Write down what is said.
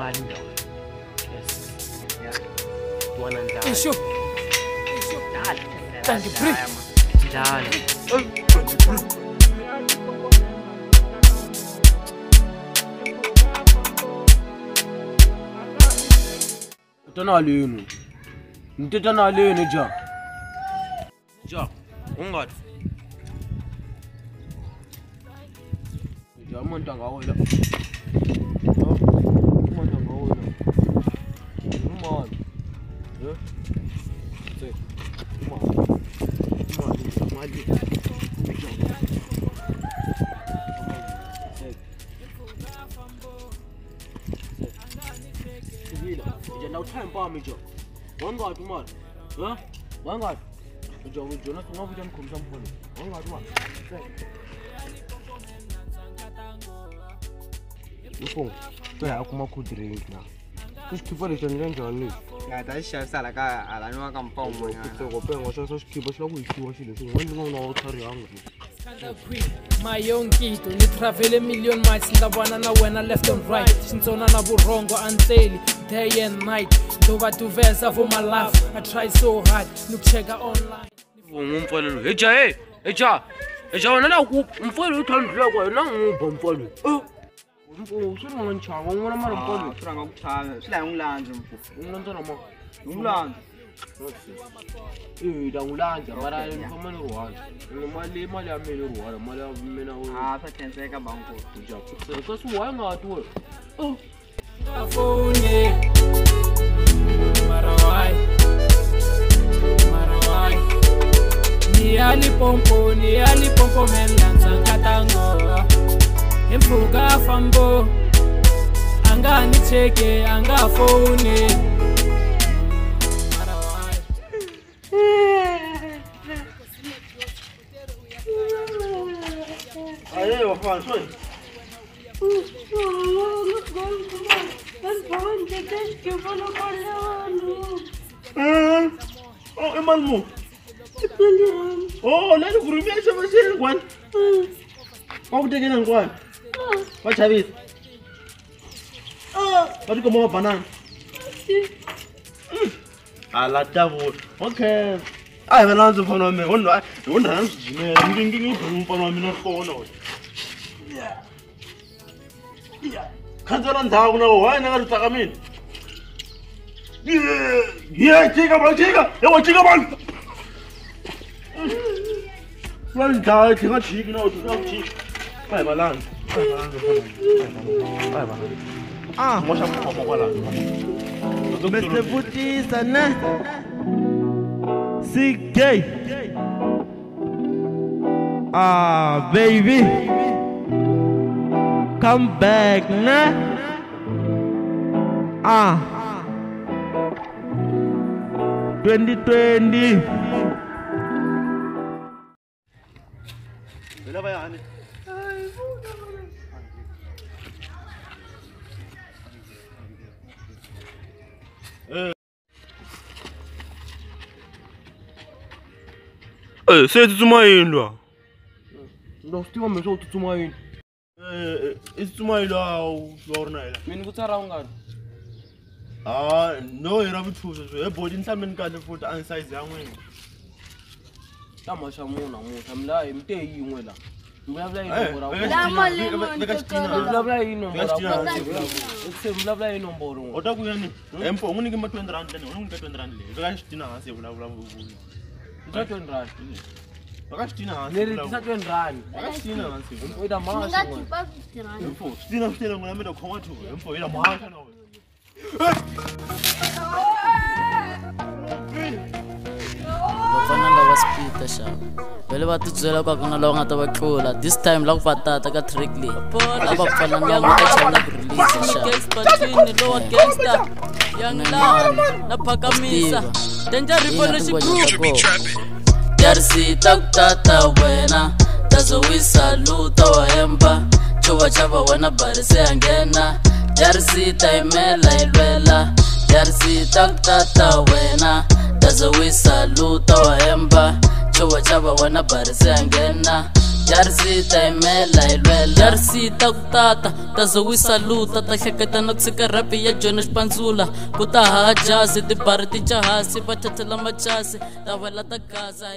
mali ndawo. Yes. Yeah. Tuwana ndala. Isho. Ndala. Thank you, bro. Ndala. Utana lenu. Ntitana lenu ja. Ja. Ungathi. Ja umuntu angawela. Umuntu angawela. Umali. Yeah. Say. Mali. Now time bomb job. One guy to man. Huh? One guy. Job with Jonathan of them come some point. One guy to man. Look, I come up with drink now. Just keep it on Johnny. Yeah, that's just like I know I can pump. So open was also keep us with you. When you know how young. My young kid, only travel a million miles in the banana when I left and right. Since on an aburongo and daily, day and night. Over to versa for my life. I try so hard. Look, check her online. Ulanja mara mfamani ruhana mali ya mele ruhana mali ya mina satenseka banko ja kasi wanga atu Afone Marawai Ni ali pompo melanza katango Emfuga fambo Anga ni cheke anga phone Aye, what fun, sorry. Oh, Emalmo. Oh, let me make some serious one. How to get on one? What have it? What come over banana? I like that wood. Okay. I have an answer for me. One answer. I'm thinking for me not for yeah. Can't run down now. Why never talk a minute? Yeah, take a chicken. Run down, take a chicken out of cheek. Bye, my land. What's up, Mr. Putis and CK. Baby. Come back, nah. 2020. Say to my in. No, still me so to my in. It's to my or night. Mean what's around? No, you're a bit too. A body in some kind of foot and size young wing. Tamashamona, I'm lying, pay you well. You have like Vele va titswela kwa kuna lawa nga ta va tlula this time la ku vatata ka trickly lava pfana ndyangu ka chana ku release gangster lowa gangster young love na phakamisa danger revolution group Darcy takutata wena tazowisa luta wa hemba chuva chava wena bari se angena Darcy taimela ilwela Darcy takutata wena tazowisa luta wa hemba Chova chava wana bari se angena Jarisita imela ilwela Jarisita kutata Tazawisa luta Tahleketa na kusika rapi ya Jonas Panzula Kuta hajazi Dibari ti jahasi Vatatela machasi Tawela ta gaza